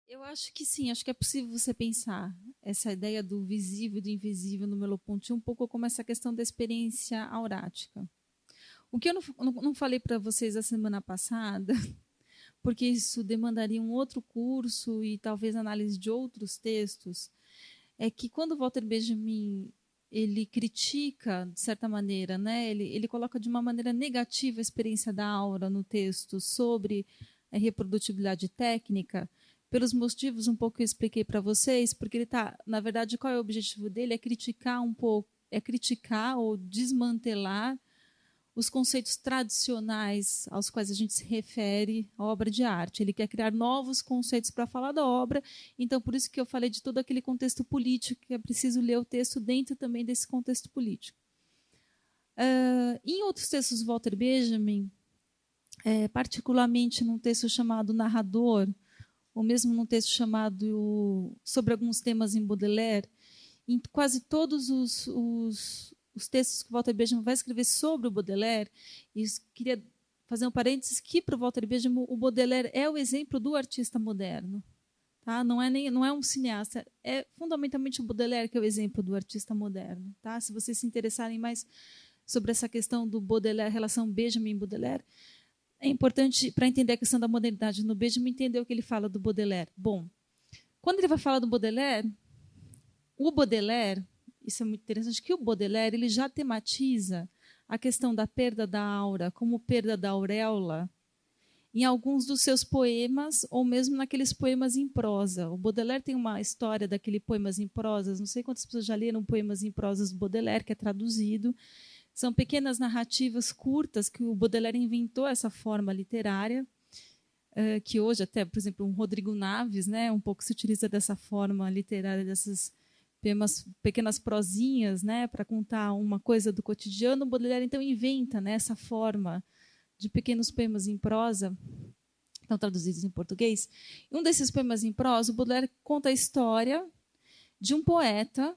Eu acho que sim, acho que é possível você pensar essa ideia do visível e do invisível no Merleau-Ponty um pouco como essa questão da experiência aurática. O que eu não falei para vocês a semana passada, porque isso demandaria um outro curso e talvez análise de outros textos, é que quando Walter Benjamin ele critica, de certa maneira, né, ele coloca de uma maneira negativa a experiência da aura no texto sobre a reprodutibilidade técnica, pelos motivos um pouco que eu expliquei para vocês, porque ele está, na verdade, qual é o objetivo dele? É criticar um pouco, é criticar ou desmantelar os conceitos tradicionais aos quais a gente se refere à obra de arte. Ele quer criar novos conceitos para falar da obra, então por isso que eu falei de todo aquele contexto político, que é preciso ler o texto dentro também desse contexto político. Em outros textos do Walter Benjamin, particularmente num texto chamado Narrador, ou mesmo num texto chamado Sobre alguns temas em Baudelaire, em quase todos os textos que o Walter Benjamin vai escrever sobre o Baudelaire, e queria fazer um parênteses que para o Walter Benjamin o Baudelaire é o exemplo do artista moderno. Tá? Não é um cineasta, é fundamentalmente o Baudelaire que é o exemplo do artista moderno. Tá? Se vocês se interessarem mais sobre essa questão do Baudelaire, relação Benjamin e Baudelaire, é importante para entender a questão da modernidade no Benjamin entender o que ele fala do Baudelaire. Bom, quando ele vai falar do Baudelaire, o Baudelaire, isso é muito interessante, que o Baudelaire ele já tematiza a questão da perda da aura como perda da auréola em alguns dos seus poemas, ou mesmo naqueles poemas em prosa. O Baudelaire tem uma história daquele poemas em prosas, não sei quantas pessoas já leram poemas em prosas do Baudelaire, que é traduzido. São pequenas narrativas curtas que o Baudelaire inventou essa forma literária, que hoje até, por exemplo, um Rodrigo Naves, né, um pouco se utiliza dessa forma literária, dessas pequenas prosinhas, né, para contar uma coisa do cotidiano. O Baudelaire então inventa, né, essa forma de pequenos poemas em prosa, estão traduzidos em português. Um desses poemas em prosa, o Baudelaire conta a história de um poeta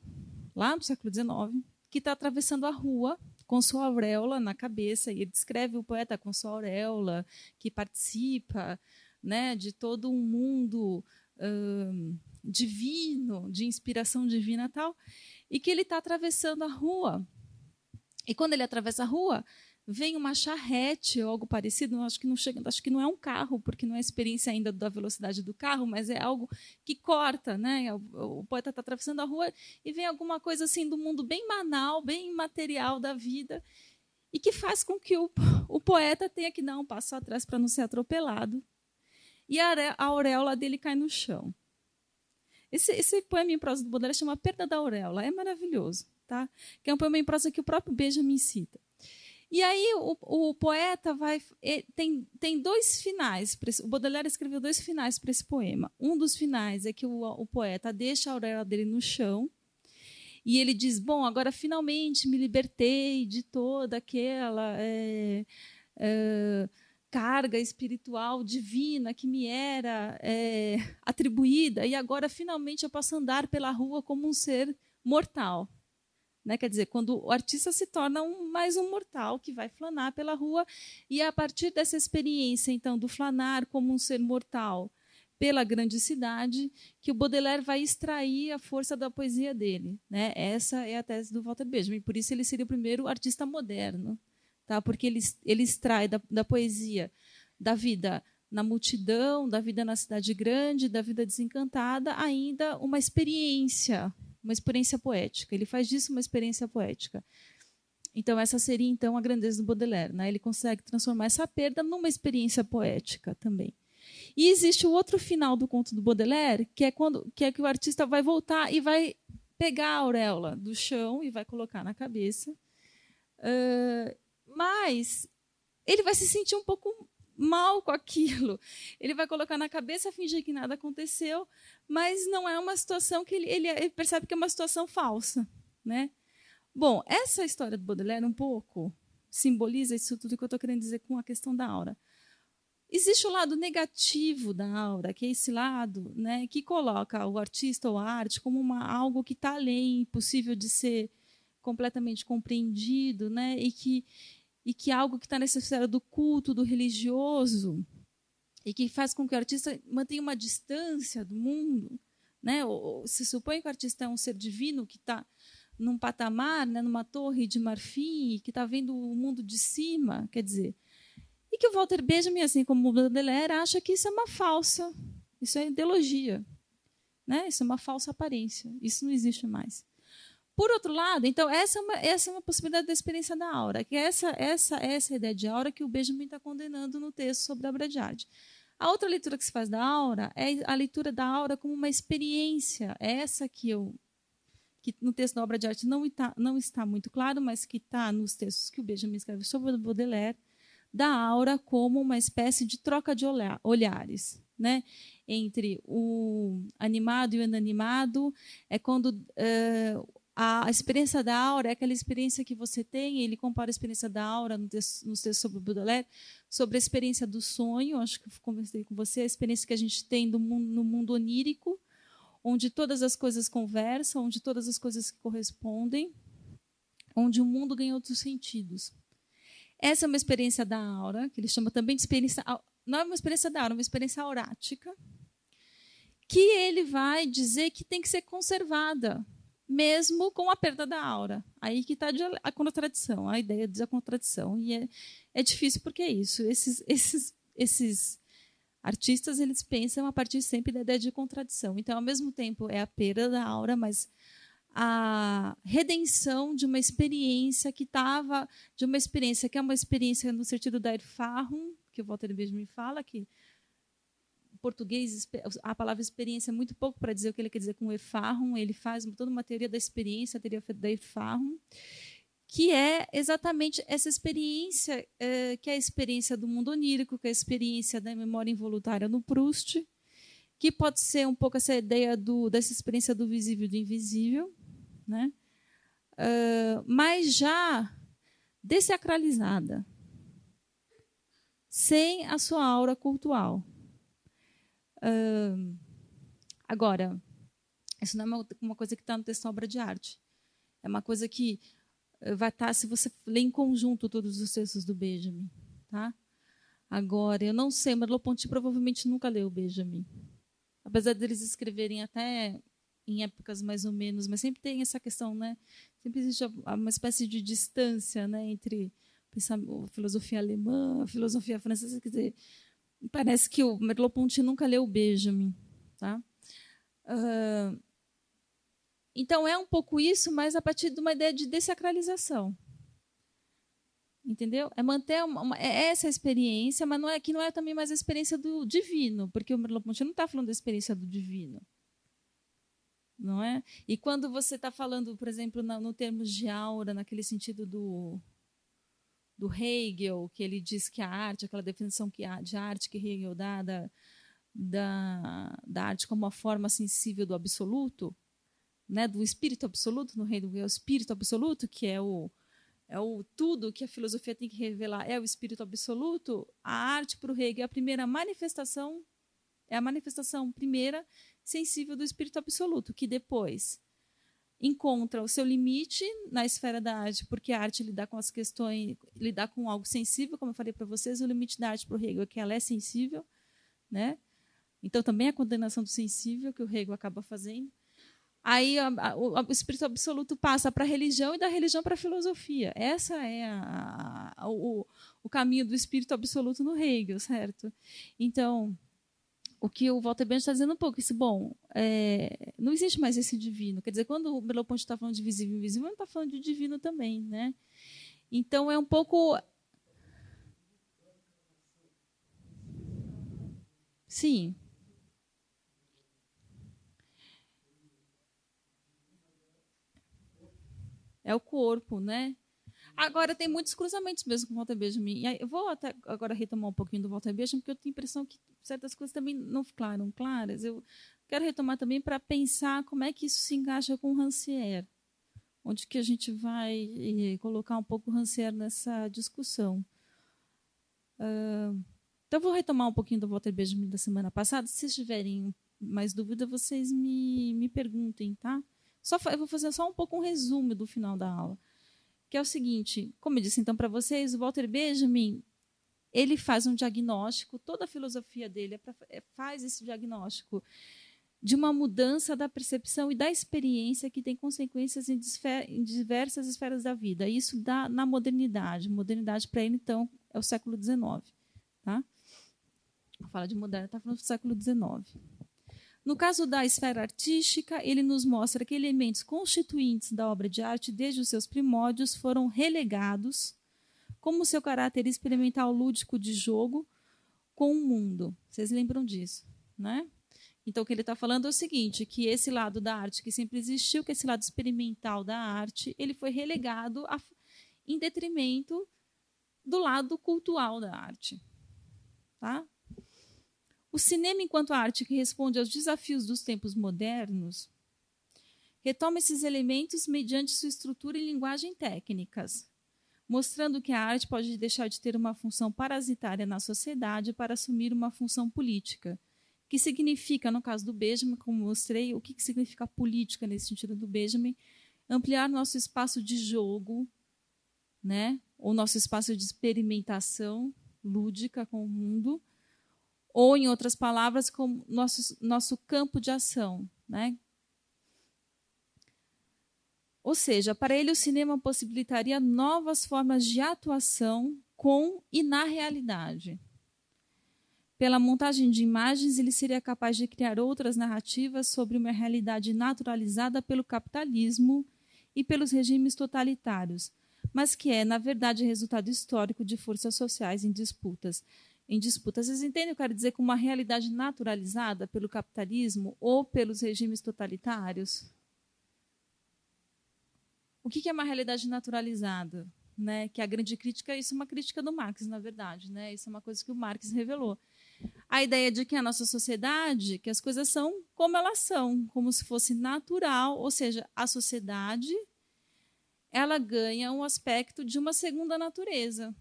lá no século XIX que está atravessando a rua com sua auréola na cabeça, e ele descreve o poeta com sua auréola, que participa, né, de todo um mundo divino, de inspiração divina e tal, e que ele está atravessando a rua. E quando ele atravessa a rua, vem uma charrete ou algo parecido, acho que não chega, acho que não é um carro, porque não é experiência ainda da velocidade do carro, mas é algo que corta, né? O poeta está atravessando a rua e vem alguma coisa assim do mundo bem banal, bem material da vida, e que faz com que o poeta tenha que dar um passo atrás para não ser atropelado. E a auréola dele cai no chão. Esse poema em prosa do Baudelaire chama Perda da Auréola. É maravilhoso, tá? Que é um poema em prosa que o próprio Benjamin cita. E aí o poeta tem dois finais. O Baudelaire escreveu dois finais para esse poema. Um dos finais é que o poeta deixa a auréola dele no chão e ele diz: bom, agora finalmente me libertei de toda aquela carga espiritual divina que me era atribuída, e agora finalmente eu posso andar pela rua como um ser mortal. Né? Quer dizer, quando o artista se torna mais um mortal que vai flanar pela rua, e a partir dessa experiência, então, do flanar como um ser mortal pela grande cidade, que o Baudelaire vai extrair a força da poesia dele. Né? Essa é a tese do Walter Benjamin, por isso ele seria o primeiro artista moderno, tá? Porque ele extrai da poesia, da vida na multidão, da vida na cidade grande, da vida desencantada, ainda uma experiência poética. Ele faz disso uma experiência poética. Então, essa seria então a grandeza do Baudelaire. Né? Ele consegue transformar essa perda numa experiência poética também. E existe o outro final do conto do Baudelaire, que é que o artista vai voltar e vai pegar a auréola do chão e vai colocar na cabeça. Mas ele vai se sentir um pouco mal com aquilo. Ele vai colocar na cabeça, fingir que nada aconteceu, mas não é uma situação que ele percebe que é uma situação falsa. Né? Bom, essa história do Baudelaire um pouco simboliza isso tudo que eu estou querendo dizer com a questão da aura. Existe o lado negativo da aura, que é esse lado, né, que coloca o artista ou a arte como algo que está além, impossível de ser completamente compreendido, né, e que algo que está nessa esfera do culto, do religioso, e que faz com que o artista mantenha uma distância do mundo, né? Ou se supõe que o artista é um ser divino que está num patamar, né, numa torre de marfim, que está vendo o mundo de cima, quer dizer, e que o Walter Benjamin, assim como o Baudelaire, acha que isso é uma falsa, isso é ideologia, né? Isso é uma falsa aparência, isso não existe mais. Por outro lado, então, essa é uma possibilidade da experiência da aura, que essa ideia de aura que o Benjamin está condenando no texto sobre a obra de arte. A outra leitura que se faz da aura é a leitura da aura como uma experiência, essa que no texto da obra de arte não está muito claro, mas que está nos textos que o Benjamin escreve sobre o Baudelaire, da aura como uma espécie de troca de olhares, né? Entre o animado e o inanimado. É quando a experiência da aura é aquela experiência que você tem. Ele compara a experiência da aura nos textos sobre o Baudelaire, sobre a experiência do sonho. Acho que eu conversei com você, a experiência que a gente tem no mundo onírico, onde todas as coisas conversam, onde todas as coisas correspondem, onde o mundo ganha outros sentidos. Essa é uma experiência da aura, que ele chama também de experiência... Não é uma experiência da aura, é uma experiência aurática, que ele vai dizer que tem que ser conservada, mesmo com a perda da aura. Aí que está a contradição, a ideia de a contradição. E é difícil porque é isso. Esses artistas, eles pensam a partir sempre da ideia de contradição. Então, ao mesmo tempo, é a perda da aura, mas a redenção de uma experiência que é uma experiência no sentido da Erfahrung, que o Walter Benjamin fala, que em português a palavra experiência é muito pouco para dizer o que ele quer dizer com Erfahrung. Ele faz toda uma teoria da experiência, a teoria da Erfahrung, que é exatamente essa experiência, que é a experiência do mundo onírico, que é a experiência da memória involuntária no Proust, que pode ser um pouco essa ideia dessa experiência do visível e do invisível, né? Mas já dessacralizada, sem a sua aura cultual. Agora, isso não é uma coisa que está no texto da obra de arte. É uma coisa que vai estar, se você ler em conjunto todos os textos do Benjamin. Tá? Agora, eu não sei, Merleau-Ponty provavelmente nunca leu o Benjamin. Apesar deles escreverem até em épocas mais ou menos, mas sempre tem essa questão, né? Sempre existe uma espécie de distância, né, entre a filosofia alemã, a filosofia francesa. Quer dizer, parece que o Merleau-Ponty nunca leu o Benjamin. Tá? Então, é um pouco isso, mas a partir de uma ideia de dessacralização. Entendeu? É manter essa experiência, mas que não é também mais a experiência do divino, porque o Merleau-Ponty não está falando da experiência do divino. Não é? E quando você está falando, por exemplo, no termos de aura, naquele sentido do Hegel, que ele diz que a arte, aquela definição de arte que Hegel dá da arte como a forma sensível do absoluto, né, do espírito absoluto, no Hegel é o espírito absoluto, que é o tudo que a filosofia tem que revelar, é o espírito absoluto. A arte, para o Hegel, é a primeira manifestação, é a manifestação primeira sensível do espírito absoluto, que depois encontra o seu limite na esfera da arte, porque a arte lidar com as questões, lidar com algo sensível, como eu falei para vocês. O limite da arte para o Hegel é que ela é sensível, né? Então também a condenação do sensível que o Hegel acaba fazendo. Aí o espírito absoluto passa para a religião e da religião para a filosofia. Essa é o caminho do espírito absoluto no Hegel, certo? Então, o que o Walter Benjamin está dizendo um pouco, isso, não existe mais esse divino. Quer dizer, quando o Merleau-Ponty está falando de visível e invisível, não está falando de divino também, né? Então, é um pouco... Sim. É o corpo, né? Agora, tem muitos cruzamentos mesmo com o Walter Benjamin. Eu vou até agora retomar um pouquinho do Walter Benjamin, porque eu tenho a impressão que certas coisas também não ficaram claras. Eu quero retomar também para pensar como é que isso se encaixa com o Rancière. Onde que a gente vai colocar um pouco o Rancière nessa discussão. Então, eu vou retomar um pouquinho do Walter Benjamin da semana passada. Se vocês tiverem mais dúvida, vocês me perguntem, tá? Eu vou fazer só um pouco um resumo do final da aula, que é o seguinte: como eu disse então para vocês, o Walter Benjamin ele faz um diagnóstico, toda a filosofia dele faz esse diagnóstico de uma mudança da percepção e da experiência que tem consequências em diversas esferas da vida. Isso dá na modernidade. Modernidade, para ele, então, é o século XIX. Tá? Fala de moderno, está falando do século XIX. No caso da esfera artística, ele nos mostra que elementos constituintes da obra de arte, desde os seus primórdios, foram relegados, como seu caráter experimental lúdico de jogo com o mundo. Vocês lembram disso, né? Então, o que ele está falando é o seguinte, que esse lado da arte que sempre existiu, que esse lado experimental da arte, ele foi relegado em detrimento do lado cultural da arte. Tá? O cinema, enquanto arte que responde aos desafios dos tempos modernos, retoma esses elementos mediante sua estrutura e linguagem técnicas, mostrando que a arte pode deixar de ter uma função parasitária na sociedade para assumir uma função política, que significa, no caso do Benjamin, como mostrei, o que significa política nesse sentido do Benjamin, ampliar nosso espaço de jogo, né? Ou nosso espaço de experimentação lúdica com o mundo, ou, em outras palavras, com nosso campo de ação. Né? Ou seja, para ele o cinema possibilitaria novas formas de atuação com e na realidade. Pela montagem de imagens, ele seria capaz de criar outras narrativas sobre uma realidade naturalizada pelo capitalismo e pelos regimes totalitários, mas que é, na verdade, resultado histórico de forças sociais em disputas. Vocês entendem o que eu quero dizer com uma realidade naturalizada pelo capitalismo ou pelos regimes totalitários? O que é uma realidade naturalizada? Né? Que a grande crítica, isso é uma crítica do Marx, na verdade. Né? Isso é uma coisa que o Marx revelou. A ideia de que a nossa sociedade, que as coisas são como elas são, como se fosse natural, ou seja, a sociedade, ela ganha um aspecto de uma segunda natureza.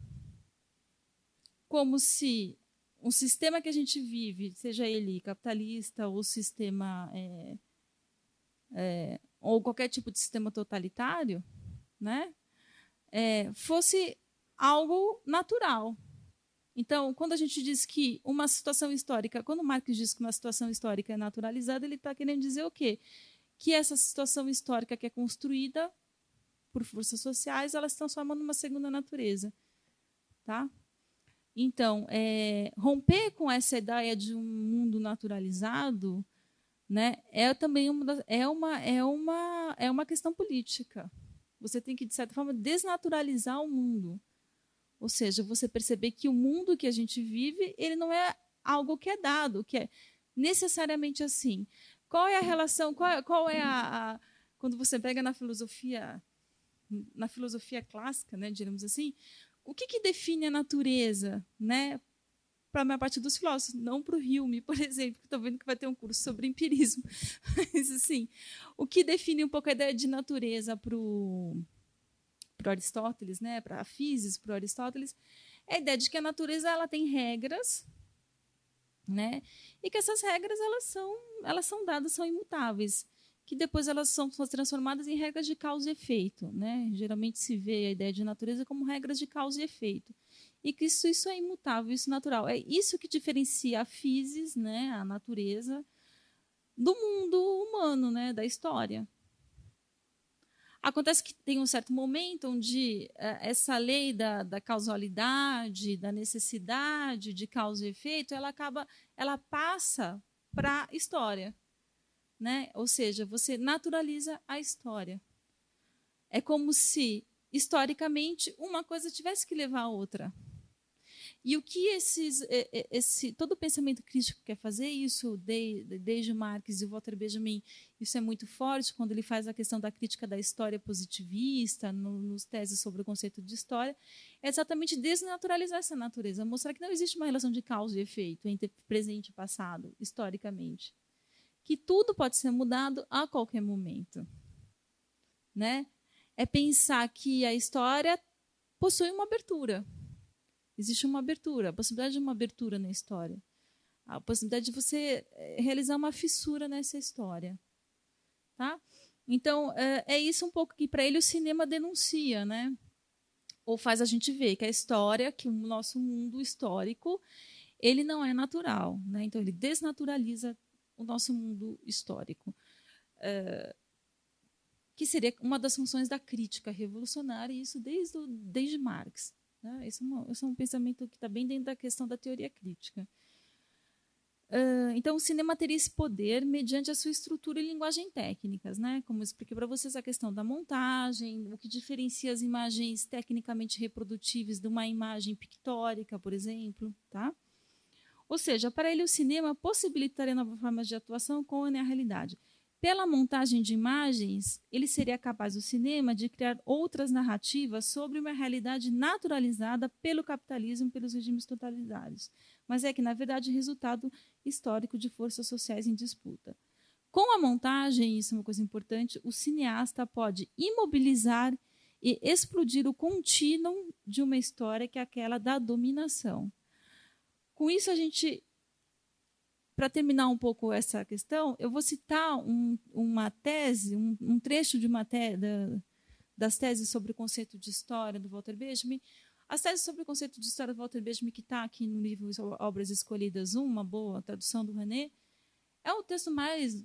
Como se um sistema que a gente vive, seja ele capitalista ou sistema ou qualquer tipo de sistema totalitário, né, fosse algo natural. Então, quando a gente diz que uma situação histórica, quando Marx diz que uma situação histórica é naturalizada, ele está querendo dizer o quê? Que essa situação histórica que é construída por forças sociais, ela se transforma numa segunda natureza. Tá? Então, romper com essa ideia de um mundo naturalizado, né, é também uma questão política. Você tem que, de certa forma, desnaturalizar o mundo. Ou seja, você perceber que o mundo que a gente vive, ele não é algo que é dado, que é necessariamente assim. Qual é a relação, qual é quando você pega na filosofia clássica, né, diremos assim, o que define a natureza, né? Para a maior parte dos filósofos, não para o Hume, por exemplo, que estou vendo que vai ter um curso sobre empirismo. Mas, assim, o que define um pouco a ideia de natureza para o Aristóteles, né, para a Físis, para o Aristóteles, é a ideia de que a natureza ela tem regras, né, e que essas regras elas são dadas, são imutáveis, que depois elas são transformadas em regras de causa e efeito. Né? Geralmente se vê a ideia de natureza como regras de causa e efeito. E que isso é imutável, isso é natural. É isso que diferencia a Físis, né, a natureza, do mundo humano, né, da história. Acontece que tem um certo momento onde essa lei da causalidade, da necessidade de causa e efeito, ela passa para a história. Né? Ou seja, você naturaliza a história. É como se, historicamente, uma coisa tivesse que levar a outra. E o que todo o pensamento crítico quer fazer, isso desde Marx e Walter Benjamin, isso é muito forte quando ele faz a questão da crítica da história positivista, nos teses sobre o conceito de história, é exatamente desnaturalizar essa natureza, mostrar que não existe uma relação de causa e efeito entre presente e passado, historicamente. Que tudo pode ser mudado a qualquer momento. Né? É pensar que a história possui uma abertura. Existe uma abertura, a possibilidade de uma abertura na história. A possibilidade de você realizar uma fissura nessa história. Tá? Então, é isso um pouco que, para ele, o cinema denuncia. Né? ou faz a gente ver que a história, que o nosso mundo histórico, ele não é natural, né? Então ele desnaturaliza o nosso mundo histórico, que seria uma das funções da crítica revolucionária, e isso desde Marx, né? Esse é um pensamento que está bem dentro da questão da teoria crítica. Então, o cinema teria esse poder mediante a sua estrutura e linguagem técnicas, né? Como eu expliquei para vocês, a questão da montagem, o que diferencia as imagens tecnicamente reprodutíveis de uma imagem pictórica, por exemplo, tá? Ou seja, para ele, o cinema possibilitaria novas formas de atuação com a realidade. Pela montagem de imagens, ele seria capaz, o cinema, de criar outras narrativas sobre uma realidade naturalizada pelo capitalismo, pelos regimes totalitários. Mas é que, na verdade, resultado histórico de forças sociais em disputa. Com a montagem, isso é uma coisa importante, o cineasta pode imobilizar e explodir o contínuo de uma história, que é aquela da dominação. Com isso, a gente, para terminar um pouco essa questão, eu vou citar uma tese, um trecho de das teses sobre o conceito de história do Walter Benjamin. As teses sobre o conceito de história do Walter Benjamin, que está aqui no livro Obras Escolhidas 1, uma boa tradução do René, é o texto mais...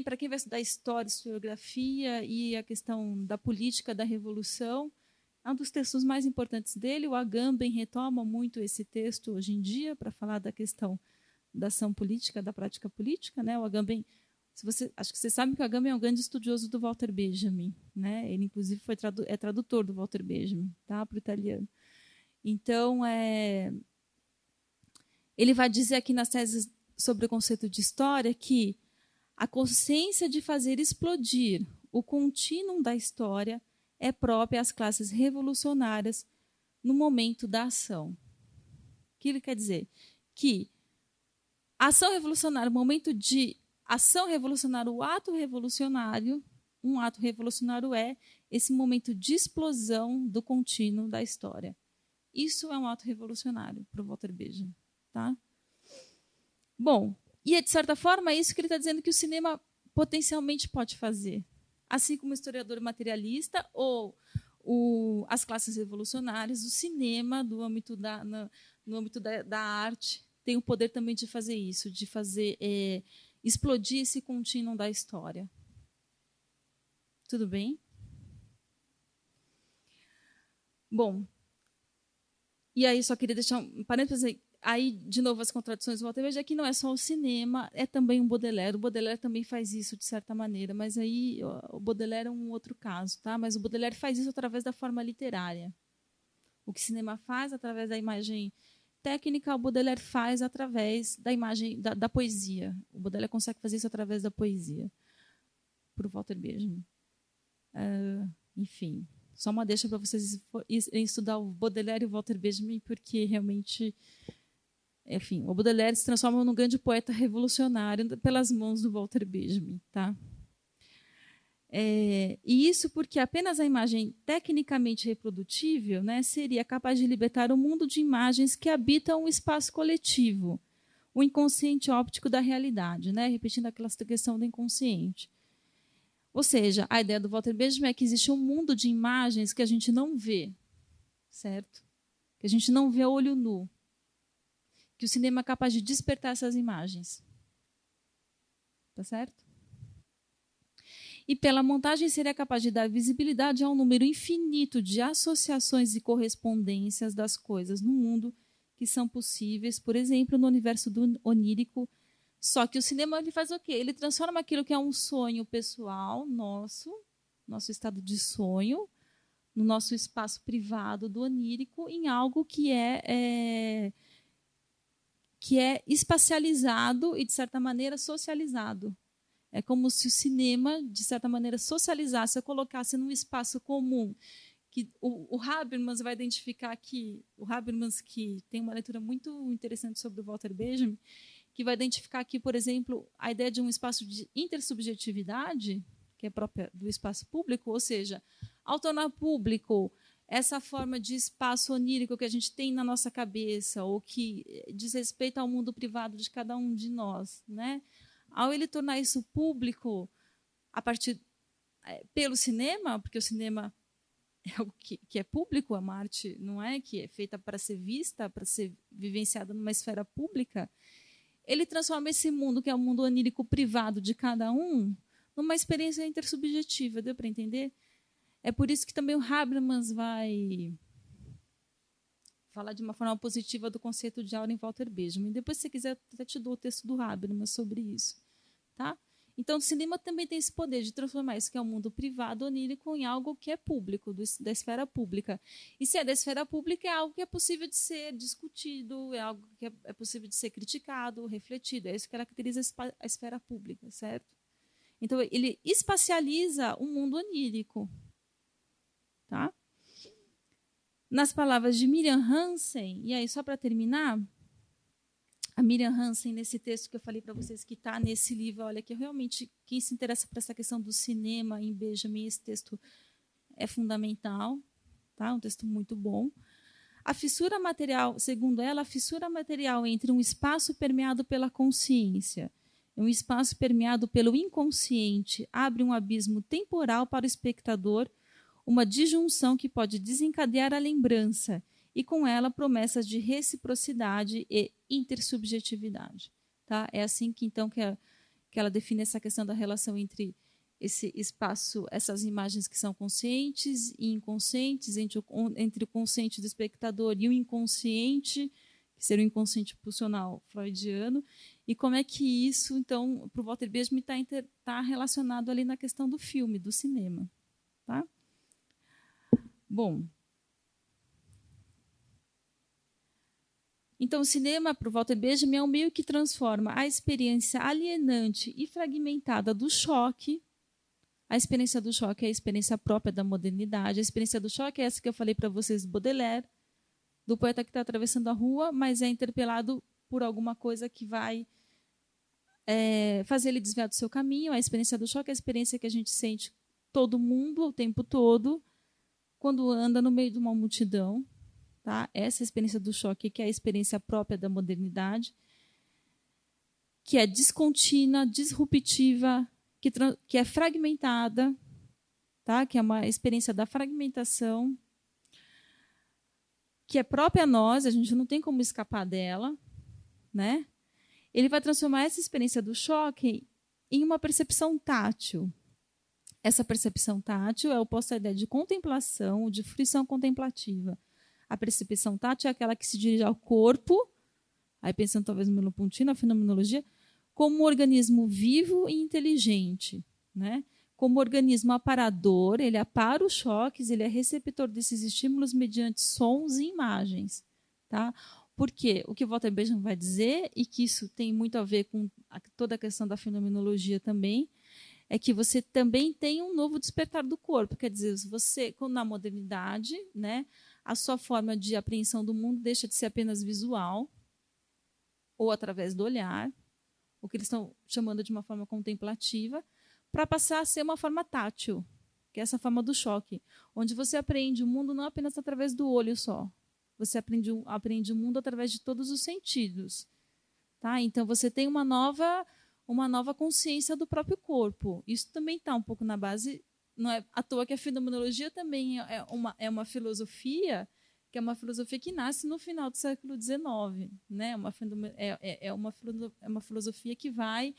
Para quem vai estudar história, historiografia e a questão da política da revolução, é um dos textos mais importantes dele. O Agamben retoma muito esse texto hoje em dia para falar da questão da ação política, da prática política, né? O Agamben, acho que vocês sabem que o Agamben é um grande estudioso do Walter Benjamin, né? Ele inclusive é tradutor do Walter Benjamin, tá, para o italiano. Então, ele vai dizer aqui nas teses sobre o conceito de história que a consciência de fazer explodir o contínuo da história é própria às classes revolucionárias no momento da ação. O que ele quer dizer? Que a ação revolucionária, o momento de ação revolucionária, o ato revolucionário, um ato revolucionário é esse momento de explosão do contínuo da história. Isso é um ato revolucionário para o Walter Benjamin. Tá? Bom, e de certa forma é isso que ele está dizendo que o cinema potencialmente pode fazer. Assim como o historiador materialista ou as classes revolucionárias, o cinema, no âmbito da arte, tem o poder também de fazer isso, de fazer explodir esse contínuo da história. Tudo bem? Bom, e aí só queria deixar um parênteses aí, de novo, as contradições do Walter Benjamin, é que não é só o cinema, é também o Baudelaire. O Baudelaire também faz isso, de certa maneira, mas aí o Baudelaire é um outro caso, tá? Mas o Baudelaire faz isso através da forma literária. O que o cinema faz através da imagem técnica, o Baudelaire faz através da imagem da poesia. O Baudelaire consegue fazer isso através da poesia, para o Walter Benjamin. Enfim, só uma deixa para vocês estudar o Baudelaire e o Walter Benjamin, porque realmente... Enfim, o Baudelaire se transforma num grande poeta revolucionário pelas mãos do Walter Benjamin. Tá? E isso porque apenas a imagem tecnicamente reprodutível, né, seria capaz de libertar o mundo de imagens que habitam o espaço coletivo, o inconsciente óptico da realidade, né, repetindo aquela questão do inconsciente. Ou seja, a ideia do Walter Benjamin é que existe um mundo de imagens que a gente não vê, certo? Que a gente não vê a olho nu. Que o cinema é capaz de despertar essas imagens. Tá certo? E pela montagem seria capaz de dar visibilidade a um número infinito de associações e correspondências das coisas no mundo que são possíveis, por exemplo, no universo do onírico. Só que o cinema ele faz o quê? Ele transforma aquilo que é um sonho pessoal nosso estado de sonho, no nosso espaço privado do onírico, em algo que é espacializado e, de certa maneira, socializado. É como se o cinema, de certa maneira, socializasse, colocasse num espaço comum. Que o Habermas vai identificar aqui, o Habermas, que tem uma leitura muito interessante sobre o Walter Benjamin, que vai identificar aqui, por exemplo, a ideia de um espaço de intersubjetividade, que é própria do espaço público, ou seja, ao tornar público essa forma de espaço onírico que a gente tem na nossa cabeça, ou que diz respeito ao mundo privado de cada um de nós, né? Ao ele tornar isso público a partir pelo cinema, porque o cinema é algo que é público, uma arte não é que é feita para ser vista, para ser vivenciada numa esfera pública, ele transforma esse mundo, que é o mundo onírico privado de cada um, numa experiência intersubjetiva. Deu para entender? É por isso que também o Habermas vai falar de uma forma positiva do conceito de aura em Walter Benjamin. Depois, se você quiser, até te dou o texto do Habermas sobre isso. Tá? Então, o cinema também tem esse poder de transformar isso que é o mundo privado, onírico, em algo que é público, da esfera pública. E se é da esfera pública, é algo que é possível de ser discutido, é algo que é possível de ser criticado, refletido. É isso que caracteriza a esfera pública, certo? Então, ele espacializa o mundo onírico. Tá? Nas palavras de Miriam Hansen, e aí, só para terminar, a Miriam Hansen, nesse texto que eu falei para vocês, que está nesse livro, olha, que realmente, quem se interessa por essa questão do cinema em Benjamin, esse texto é fundamental, tá? Um texto muito bom. A fissura material, segundo ela, a fissura material entre um espaço permeado pela consciência e um espaço permeado pelo inconsciente abre um abismo temporal para o espectador, uma disjunção que pode desencadear a lembrança e, com ela, promessas de reciprocidade e intersubjetividade. Tá? É assim que, então, que ela define essa questão da relação entre esse espaço, essas imagens que são conscientes e inconscientes, entre o consciente do espectador e o inconsciente, que seria o inconsciente pulsional freudiano, e como é que isso, então, para o Walter Benjamin, está relacionado ali na questão do filme, do cinema. Tá? Bom, então o cinema, para o Walter Benjamin, é um meio que transforma a experiência alienante e fragmentada do choque. A experiência do choque é a experiência própria da modernidade. A experiência do choque é essa que eu falei para vocês do Baudelaire, do poeta que está atravessando a rua, mas é interpelado por alguma coisa que vai fazer ele desviar do seu caminho. A experiência do choque é a experiência que a gente sente todo mundo, o tempo todo, quando anda no meio de uma multidão. Tá? Essa experiência do choque, que é a experiência própria da modernidade, que é descontínua, disruptiva, que é fragmentada, tá? Que é uma experiência da fragmentação, que é própria a nós, a gente não tem como escapar dela. Né? Ele vai transformar essa experiência do choque em uma percepção tátil. Essa percepção tátil é oposta à ideia de contemplação, de fruição contemplativa. A percepção tátil é aquela que se dirige ao corpo, aí pensando talvez no Merleau-Ponty, na fenomenologia, como um organismo vivo e inteligente. Né? Como organismo aparador, ele apara os choques, ele é receptor desses estímulos mediante sons e imagens. Tá? Porque o que o Walter Benjamin vai dizer, e que isso tem muito a ver com toda a questão da fenomenologia também, é que você também tem um novo despertar do corpo. Quer dizer, você, na modernidade, né, a sua forma de apreensão do mundo deixa de ser apenas visual, ou através do olhar, o que eles estão chamando de uma forma contemplativa, para passar a ser uma forma tátil, que é essa forma do choque, onde você apreende o mundo não apenas através do olho só, você aprende o mundo através de todos os sentidos. Tá? Então, você tem uma nova consciência do próprio corpo. Isso também está um pouco na base. Não é à toa que a fenomenologia também é uma filosofia que é uma filosofia que nasce no final do século XIX. Né? É uma filosofia que vai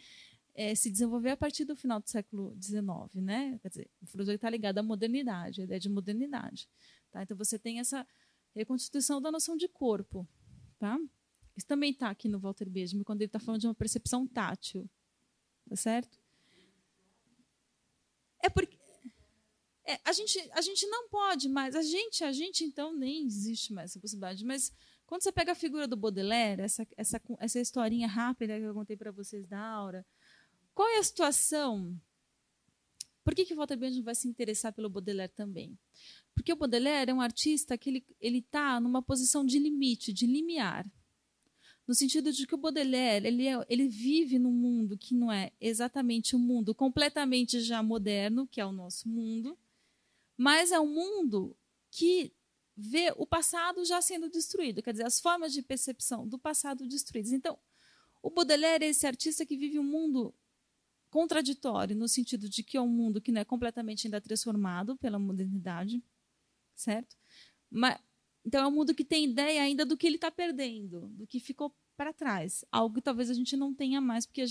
se desenvolver a partir do final do século XIX. Né? Quer dizer, a filosofia está ligada à modernidade, à ideia de modernidade. Tá? Então, você tem essa reconstituição da noção de corpo. Tá? Isso também está aqui no Walter Benjamin, quando ele está falando de uma percepção tátil. Tá certo? É porque a gente não pode mais. A gente então nem existe mais essa possibilidade. Mas quando você pega a figura do Baudelaire, essa historinha rápida que eu contei para vocês da Aura, qual é a situação? Por que o Walter Benjamin vai se interessar pelo Baudelaire também? Porque o Baudelaire é um artista que ele está numa posição de limite, de limiar. No sentido de que o Baudelaire ele vive num mundo que não é exatamente um mundo completamente já moderno, que é o nosso mundo, mas é um mundo que vê o passado já sendo destruído, quer dizer, as formas de percepção do passado destruídas. Então, o Baudelaire é esse artista que vive um mundo contraditório, no sentido de que é um mundo que não é completamente ainda transformado pela modernidade, certo? Então, é um mundo que tem ideia ainda do que ele está perdendo, do que ficou para trás. Algo que talvez a gente não tenha mais, porque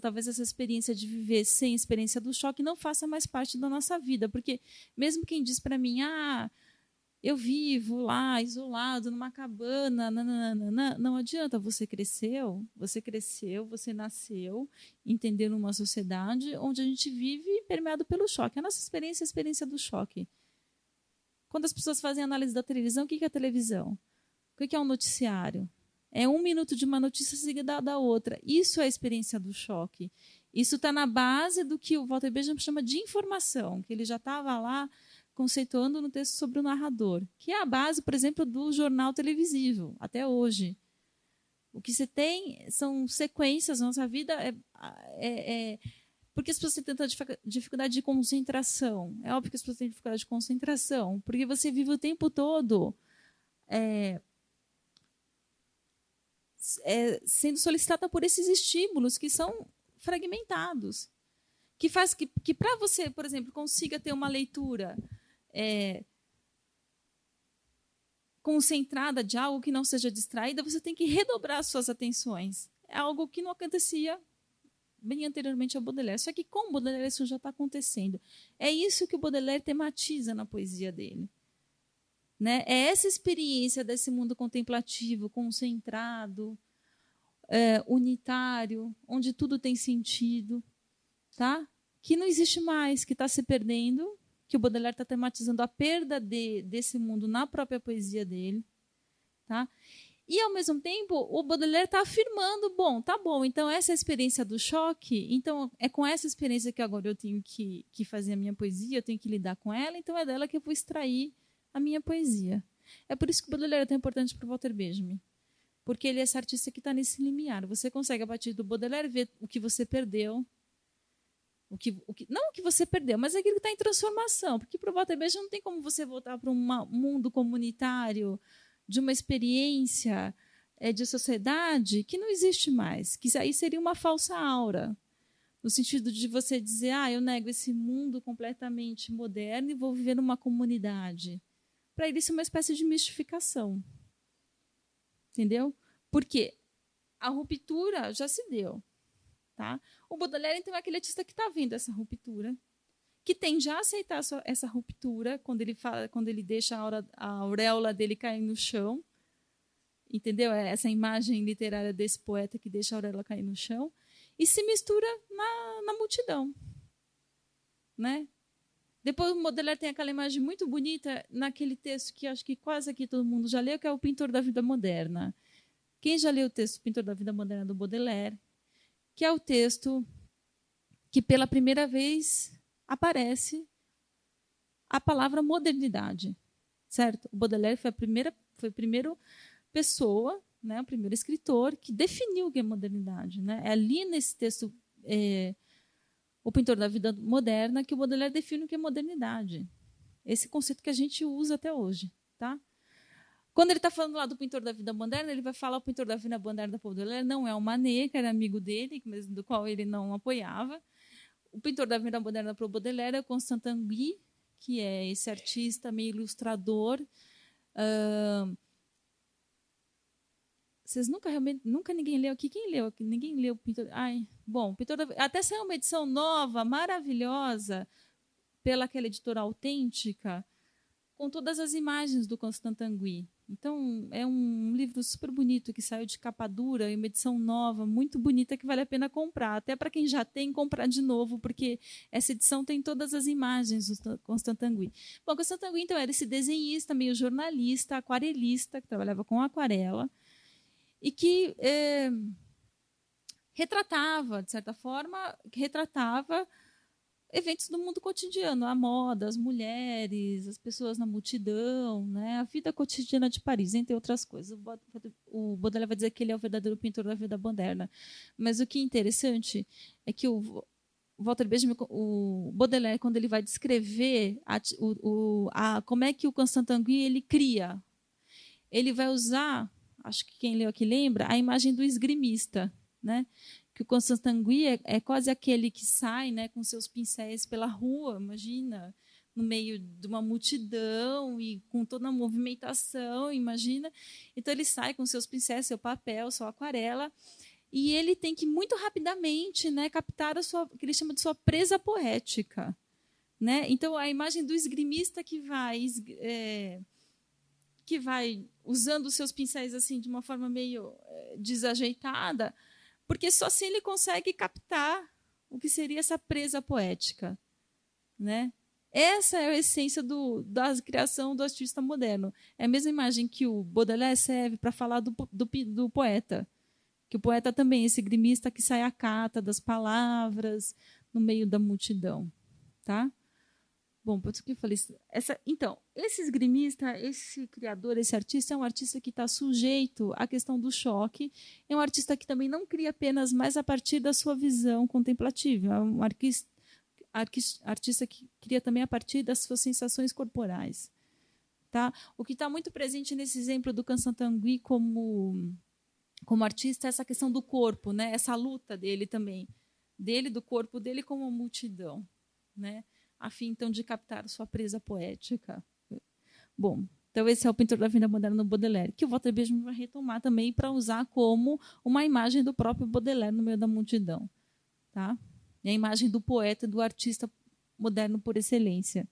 talvez essa experiência de viver sem experiência do choque não faça mais parte da nossa vida. Porque mesmo quem diz para mim, eu vivo lá, isolado, numa cabana, nananana, não adianta, você cresceu, você nasceu, entendendo uma sociedade onde a gente vive permeado pelo choque. A nossa experiência é a experiência do choque. Quando as pessoas fazem análise da televisão, o que é a televisão? O que é um noticiário? É 1 minuto de uma notícia seguida da outra. Isso é a experiência do choque. Isso está na base do que o Walter Benjamin chama de informação, que ele já estava lá conceituando no texto sobre o narrador, que é a base, por exemplo, do jornal televisivo, até hoje. O que você tem são sequências, nossa vida porque as pessoas têm tanta dificuldade de concentração. É óbvio que as pessoas têm dificuldade de concentração, porque você vive o tempo todo sendo solicitada por esses estímulos que são fragmentados, que faz que para você, por exemplo, consiga ter uma leitura concentrada de algo que não seja distraída, você tem que redobrar suas atenções. É algo que não acontecia bem anteriormente ao Baudelaire. Só que com o Baudelaire isso já está acontecendo. É isso que o Baudelaire tematiza na poesia dele. Né? É essa experiência desse mundo contemplativo, concentrado, unitário, onde tudo tem sentido, tá? Que não existe mais, que está se perdendo, que o Baudelaire está tematizando a perda desse mundo na própria poesia dele. Tá? E, ao mesmo tempo, o Baudelaire está afirmando, tá bom, então essa é a experiência do choque, então é com essa experiência que agora eu tenho que fazer a minha poesia, eu tenho que lidar com ela, então é dela que eu vou extrair a minha poesia. É por isso que o Baudelaire é tão importante para o Walter Benjamin, porque ele é esse artista que está nesse limiar. Você consegue, a partir do Baudelaire, ver o que você perdeu, não o que você perdeu, mas aquilo que está em transformação, porque para o Walter Benjamin não tem como você voltar para um mundo comunitário, de uma experiência de sociedade que não existe mais, que aí seria uma falsa aura, no sentido de você dizer, eu nego esse mundo completamente moderno e vou viver numa comunidade. Para ele isso é uma espécie de mistificação. Entendeu? Porque a ruptura já se deu. Tá? O Baudelaire, então, é aquele artista que está vendo essa ruptura, que tende a aceitar essa ruptura quando ele deixa a auréola dele cair no chão. Entendeu? É essa imagem literária desse poeta que deixa a auréola cair no chão e se mistura na multidão. Né? Depois o Baudelaire tem aquela imagem muito bonita naquele texto que acho que quase aqui todo mundo já leu, que é o Pintor da Vida Moderna. Quem já leu o texto Pintor da Vida Moderna do Baudelaire, que é o texto que pela primeira vez aparece a palavra modernidade, certo? O Baudelaire foi a primeira pessoa, né, o primeiro escritor que definiu o que é modernidade, né? É ali nesse texto, O Pintor da Vida Moderna, que o Baudelaire define o que é modernidade. Esse conceito que a gente usa até hoje, tá? Quando ele está falando lá do Pintor da Vida Moderna, ele vai falar o Pintor da Vida Moderna da Baudelaire não é o Manet, que era amigo dele, do qual ele não apoiava. O Pintor da Vida Moderna para o Baudelaire é o Constant Tanguy, que é esse artista meio ilustrador. Vocês nunca ninguém leu aqui? Quem leu aqui? Ninguém leu o Pintor. Pintor até saiu uma edição nova, maravilhosa, pela aquela editora Autêntica, com todas as imagens do Constant Tanguy. Então, é um livro super bonito que saiu de capa dura, uma edição nova, muito bonita, que vale a pena comprar. Até para quem já tem, comprar de novo, porque essa edição tem todas as imagens do Constant Tanguy. Bom, Constant Tanguy, então, era esse desenhista, meio jornalista, aquarelista, que trabalhava com aquarela, e que retratava, de certa forma, eventos do mundo cotidiano, a moda, as mulheres, as pessoas na multidão, né? A vida cotidiana de Paris, entre outras coisas. O Baudelaire vai dizer que ele é o verdadeiro pintor da vida moderna. Mas o que é interessante é que o Walter Benjamin, o Baudelaire, quando ele vai descrever como é que o Constant Tanguy ele cria, ele vai usar, acho que quem leu aqui lembra, a imagem do esgrimista, né? Que o Constant Tanguy é quase aquele que sai, né, com seus pincéis pela rua, imagina, no meio de uma multidão e com toda a movimentação, imagina. Então ele sai com seus pincéis, seu papel, sua aquarela, e ele tem que muito rapidamente, né, captar o que ele chama de sua presa poética, né? Então a imagem do esgrimista que vai usando os seus pincéis assim de uma forma meio desajeitada, porque só assim ele consegue captar o que seria essa presa poética, né? Essa é a essência da criação do artista moderno. É a mesma imagem que o Baudelaire serve para falar do poeta. Que o poeta também é esse grimista que sai à cata das palavras no meio da multidão. Tá? Bom, por isso que eu falei. Então, esse esgrimista, esse criador, esse artista é um artista que está sujeito à questão do choque. É um artista que também não cria apenas mais a partir da sua visão contemplativa. É um artista que cria também a partir das suas sensações corporais. Tá? O que está muito presente nesse exemplo do Cansan Tanguy como artista é essa questão do corpo, né? Essa luta dele também, do corpo dele como multidão, né? A fim, então, de captar sua presa poética. Bom, então esse é o pintor da vida moderna no Baudelaire, que o Walter Benjamin vai retomar também para usar como uma imagem do próprio Baudelaire no meio da multidão. Tá? E a imagem do poeta e do artista moderno por excelência.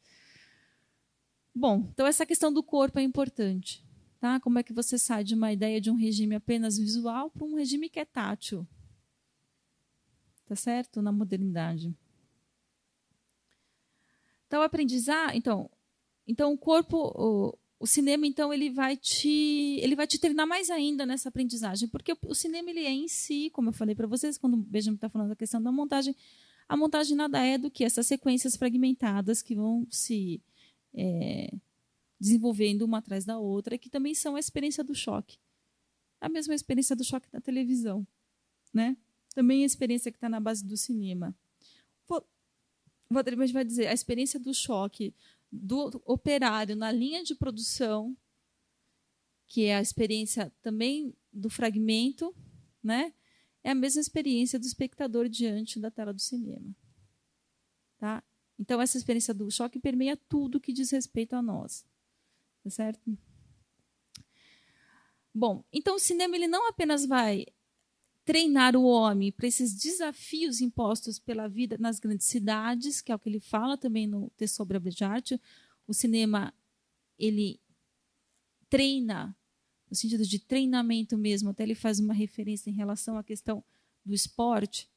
Bom, então essa questão do corpo é importante. Tá? Como é que você sai de uma ideia de um regime apenas visual para um regime que é tátil? Tá certo? Na modernidade. Então, aprendizar, então o corpo, o cinema, então ele vai te treinar mais ainda nessa aprendizagem, porque o cinema ele é em si, como eu falei para vocês, quando o Benjamin está falando da questão da montagem, a montagem nada é do que essas sequências fragmentadas que vão se desenvolvendo uma atrás da outra, que também são a experiência do choque, a mesma experiência do choque da televisão, né? Também a experiência que está na base do cinema. O Walter Benjamin vai dizer a experiência do choque do operário na linha de produção, que é a experiência também do fragmento, né? É a mesma experiência do espectador diante da tela do cinema. Tá? Então, essa experiência do choque permeia tudo que diz respeito a nós. Tá certo? Bom, então o cinema ele não apenas vai treinar o homem para esses desafios impostos pela vida nas grandes cidades, que é o que ele fala também no texto sobre a obra de arte. O cinema ele treina, no sentido de treinamento mesmo, até ele faz uma referência em relação à questão do esporte.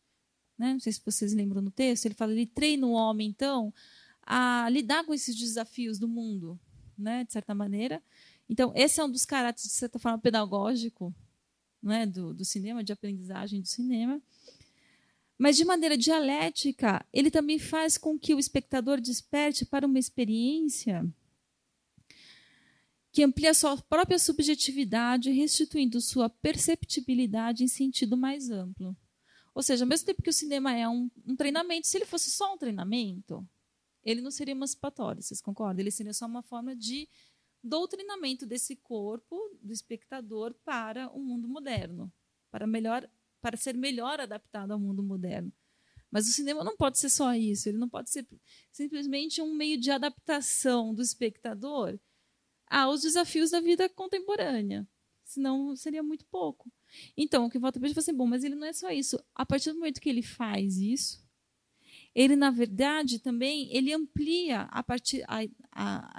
Né? Não sei se vocês lembram no texto, ele fala, ele treina o homem, então, a lidar com esses desafios do mundo, né? De certa maneira. Então, esse é um dos caráteres, de certa forma, pedagógico, né, do cinema, de aprendizagem do cinema. Mas, de maneira dialética, ele também faz com que o espectador desperte para uma experiência que amplia sua própria subjetividade, restituindo sua perceptibilidade em sentido mais amplo. Ou seja, ao mesmo tempo que o cinema é um treinamento, se ele fosse só um treinamento, ele não seria emancipatório, vocês concordam? Ele seria só uma forma de doutrinamento desse corpo do espectador para o mundo moderno, para ser melhor adaptado ao mundo moderno. Mas o cinema não pode ser só isso, ele não pode ser simplesmente um meio de adaptação do espectador aos desafios da vida contemporânea, senão seria muito pouco. Então, o que volta a ver é assim, bom, mas ele não é só isso. A partir do momento que ele faz isso, ele, na verdade, também ele amplia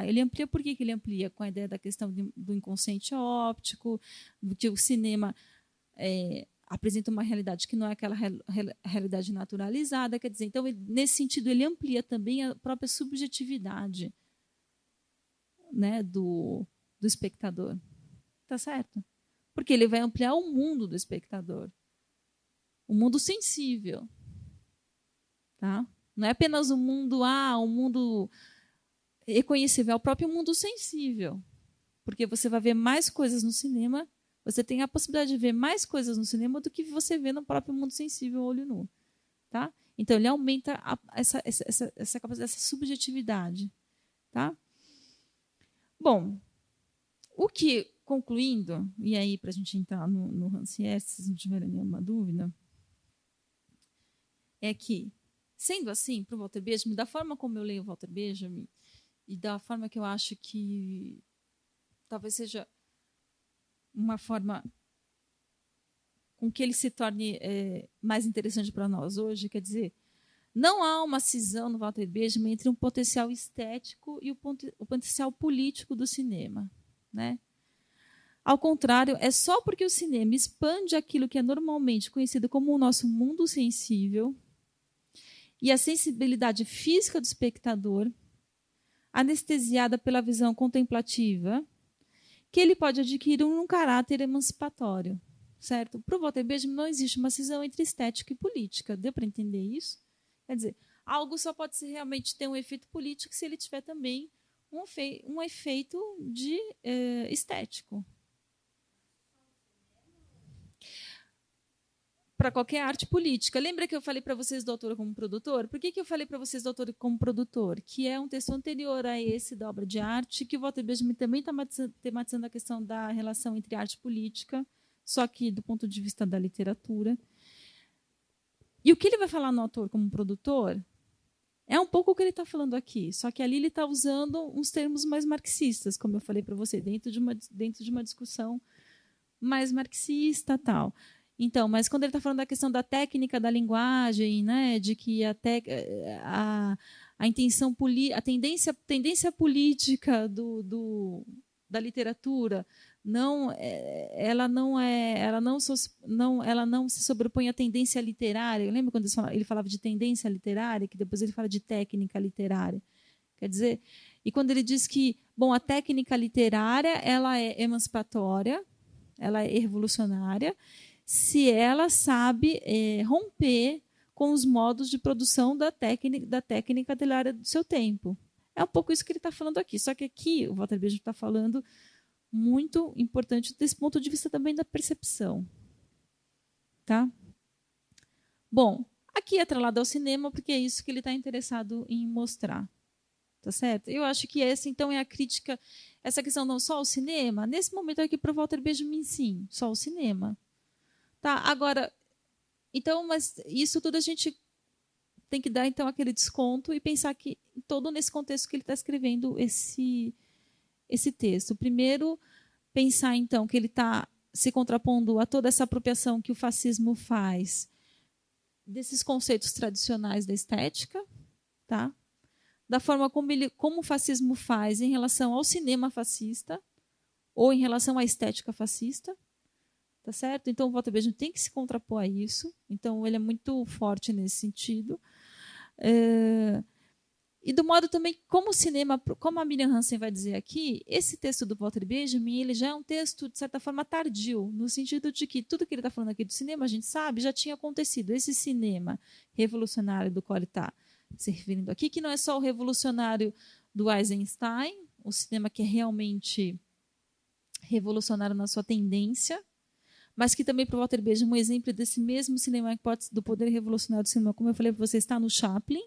ele amplia. Por que ele amplia? Com a ideia da questão do inconsciente óptico, do que o cinema apresenta uma realidade que não é aquela realidade naturalizada. Quer dizer, então, nesse sentido, ele amplia também a própria subjetividade, né, do espectador. Tá certo? Porque ele vai ampliar o mundo do espectador. O mundo sensível. Tá? Não é apenas o mundo reconhecível, é o próprio mundo sensível. Porque você vai ver mais coisas no cinema, você tem a possibilidade de ver mais coisas no cinema do que você vê no próprio mundo sensível, olho nu. Tá? Então, ele aumenta essa capacidade, essa subjetividade. Tá? Bom, concluindo, e aí para a gente entrar no Rancière, se vocês não tiverem nenhuma dúvida, é que, sendo assim, para o Walter Benjamin, da forma como eu leio o Walter Benjamin, e da forma que eu acho que talvez seja uma forma com que ele se torne mais interessante para nós hoje, quer dizer, não há uma cisão no Walter Benjamin entre um potencial estético e o potencial político do cinema, né? Ao contrário, é só porque o cinema expande aquilo que é normalmente conhecido como o nosso mundo sensível e a sensibilidade física do espectador, anestesiada pela visão contemplativa, que ele pode adquirir um caráter emancipatório, certo? Para o Walter Benjamin não existe uma cisão entre estética e política. Deu para entender isso? Quer dizer, algo só pode realmente ter um efeito político se ele tiver também um efeito de estético. Para qualquer arte política. Lembra que eu falei para vocês do autor como produtor? Por que eu falei para vocês do autor como produtor? Que é um texto anterior a esse da obra de arte, que o Walter Benjamin também está tematizando a questão da relação entre arte e política, só que do ponto de vista da literatura. E o que ele vai falar no autor como produtor é um pouco o que ele está falando aqui, só que ali ele está usando uns termos mais marxistas, como eu falei para você, dentro de uma discussão mais marxista tal. Então, mas quando ele está falando da questão da técnica da linguagem, né, de que a intenção a tendência política da literatura ela não se sobrepõe à tendência literária. Lembra quando ele falava de tendência literária, que depois ele fala de técnica literária? Quer dizer, e quando ele diz que, bom, a técnica literária ela é emancipatória, ela é revolucionária, se ela sabe romper com os modos de produção da técnica literária do seu tempo. É um pouco isso que ele está falando aqui. Só que aqui o Walter Benjamin está falando muito importante desse ponto de vista também da percepção. Tá? Bom, aqui é atrelado ao cinema, porque é isso que ele está interessado em mostrar. Tá certo? Eu acho que essa, então, é a crítica, essa questão não só o cinema, nesse momento aqui para o Walter Benjamin, sim, só o cinema. Tá, agora, então, mas isso tudo a gente tem que dar então aquele desconto e pensar que todo nesse contexto que ele está escrevendo esse texto. Primeiro, pensar então que ele está se contrapondo a toda essa apropriação que o fascismo faz desses conceitos tradicionais da estética, tá? Da forma como o fascismo faz em relação ao cinema fascista ou em relação à estética fascista. Tá certo? Então, o Walter Benjamin tem que se contrapor a isso. Então, ele é muito forte nesse sentido. E do modo também como o cinema, como a Miriam Hansen vai dizer aqui, esse texto do Walter Benjamin ele já é um texto, de certa forma, tardio, no sentido de que tudo que ele está falando aqui do cinema, a gente sabe, já tinha acontecido. Esse cinema revolucionário do qual ele está se referindo aqui, que não é só o revolucionário do Eisenstein, o cinema que é realmente revolucionário na sua tendência, mas que também para o Walter Benjamin um exemplo desse mesmo cinema do poder revolucionário do cinema, como eu falei para você, está no Chaplin,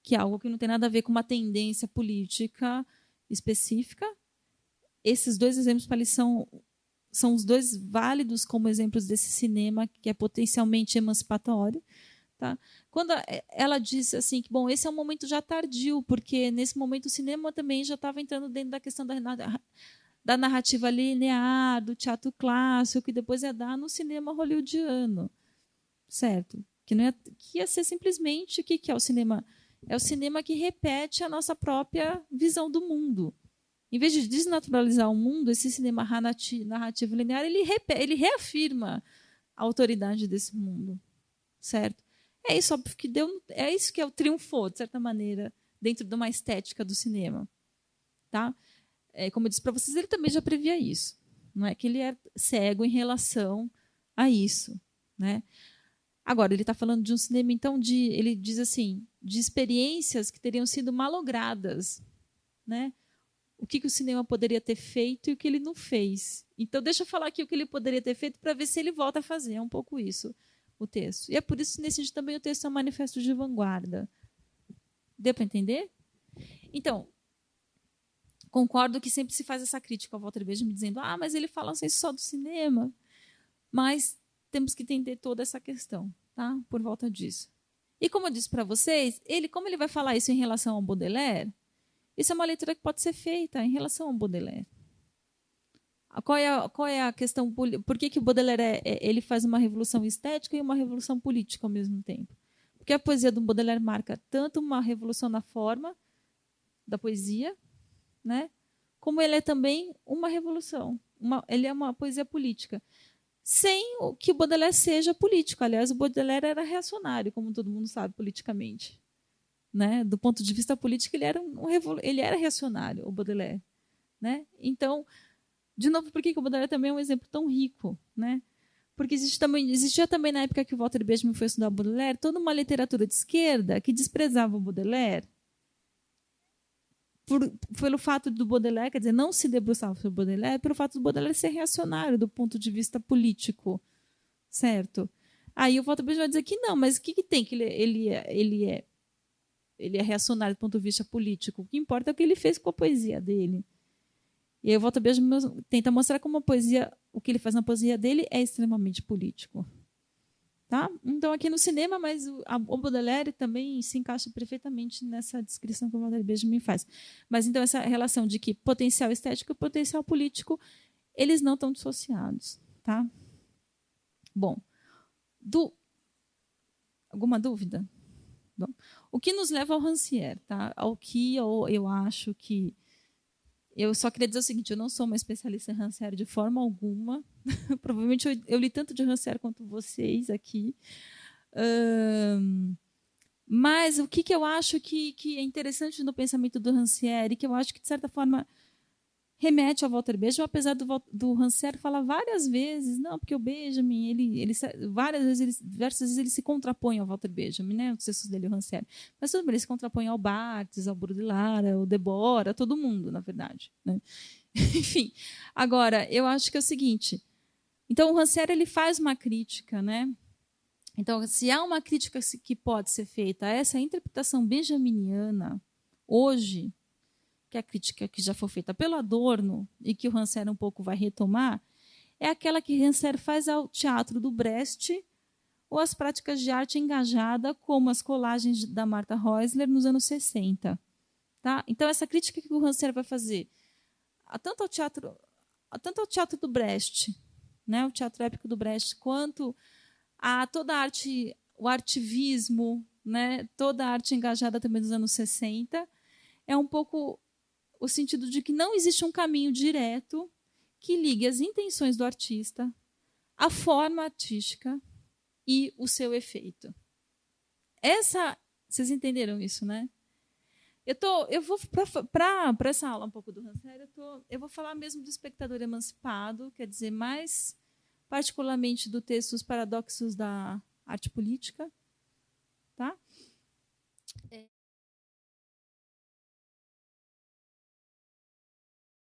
que é algo que não tem nada a ver com uma tendência política específica. Esses dois exemplos para eles são os dois válidos como exemplos desse cinema que é potencialmente emancipatório. Tá? Quando ela disse assim que, bom, esse é um momento já tardio, porque nesse momento o cinema também já estava entrando dentro da questão da narrativa linear, do teatro clássico, que depois ia dar no cinema hollywoodiano, certo? Que ia ser simplesmente o que é o cinema? É o cinema que repete a nossa própria visão do mundo. Em vez de desnaturalizar o mundo, esse cinema narrativo linear ele reafirma a autoridade desse mundo, certo? É isso que é o triunfo, de certa maneira, dentro de uma estética do cinema, tá? Como eu disse para vocês, ele também já previa isso. Não é que ele é cego em relação a isso, né? Agora, ele está falando de um cinema, então, ele diz assim, de experiências que teriam sido malogradas, né? O que o cinema poderia ter feito e o que ele não fez. Então, deixa eu falar aqui o que ele poderia ter feito para ver se ele volta a fazer. É um pouco isso, o texto. E é por isso, nesse sentido, também o texto é um manifesto de vanguarda. Deu para entender? Então, concordo que sempre se faz essa crítica ao Walter Benjamin, dizendo mas ele fala assim só do cinema. Mas temos que entender toda essa questão, tá? Por volta disso. E como eu disse para vocês, como ele vai falar isso em relação ao Baudelaire, Isso é uma leitura que pode ser feita em relação ao Baudelaire. Qual é a questão? Por que o Baudelaire ele faz uma revolução estética e uma revolução política ao mesmo tempo? Porque a poesia do Baudelaire marca tanto uma revolução na forma da poesia, né, como ele é também uma revolução. Ele é uma poesia política. Sem que o Baudelaire seja político. Aliás, o Baudelaire era reacionário, como todo mundo sabe, politicamente. Né? Do ponto de vista político, ele era reacionário, o Baudelaire. Né? Então, de novo, por que o Baudelaire também é um exemplo tão rico? Né? Porque existia também, na época que o Walter Benjamin foi estudar o Baudelaire, toda uma literatura de esquerda que desprezava o Baudelaire pelo fato do Baudelaire, quer dizer, não se debruçava sobre o Baudelaire, pelo fato do Baudelaire ser reacionário do ponto de vista político, certo? Aí o Walter Benjamin vai dizer que não, mas o que tem que ele é reacionário do ponto de vista político? O que importa é o que ele fez com a poesia dele. E aí o Walter Benjamin tenta mostrar como a poesia, o que ele faz na poesia dele é extremamente político. Tá? Então, aqui no cinema, mas o Baudelaire também se encaixa perfeitamente nessa descrição que o Walter Benjamin faz. Mas, então, essa relação de que potencial estético e potencial político, eles não estão dissociados. Tá? Bom, alguma dúvida? Bom, o que nos leva ao Rancière? Tá? Ao que eu acho que... Eu só queria dizer o seguinte, eu não sou uma especialista em Rancière de forma alguma. Provavelmente eu li tanto de Rancière quanto vocês aqui. Mas o que eu acho que é interessante no pensamento do Rancière, e que eu acho que, de certa forma, remete ao Walter Benjamin, apesar do Rancière falar várias vezes, não, porque o Benjamin, diversas vezes ele se contrapõe ao Walter Benjamin, né, os textos dele, o Rancière. Mas tudo bem, ele se contrapõe ao Barthes, ao Baudelaire, ao Debord, a todo mundo, na verdade. Né? Enfim, agora, eu acho que é o seguinte, então o Rancière ele faz uma crítica, né? Então, se há uma crítica que pode ser feita a essa interpretação benjaminiana, hoje, que é a crítica que já foi feita pelo Adorno e que o Rancière um pouco vai retomar, é aquela que Rancière faz ao teatro do Brecht ou às práticas de arte engajada, como as colagens da Martha Häusler nos anos 60. Tá? Então, essa crítica que o Rancière vai fazer tanto ao teatro do Brecht, né, o teatro épico do Brecht, quanto a toda a arte, o artivismo, né, toda a arte engajada também dos anos 60, é um pouco o sentido de que não existe um caminho direto que ligue as intenções do artista, a forma artística e o seu efeito. Vocês entenderam isso, né? Eu vou para essa aula um pouco do Rancière, eu vou falar mesmo do espectador emancipado, quer dizer, mais particularmente do texto Os Paradoxos da Arte Política,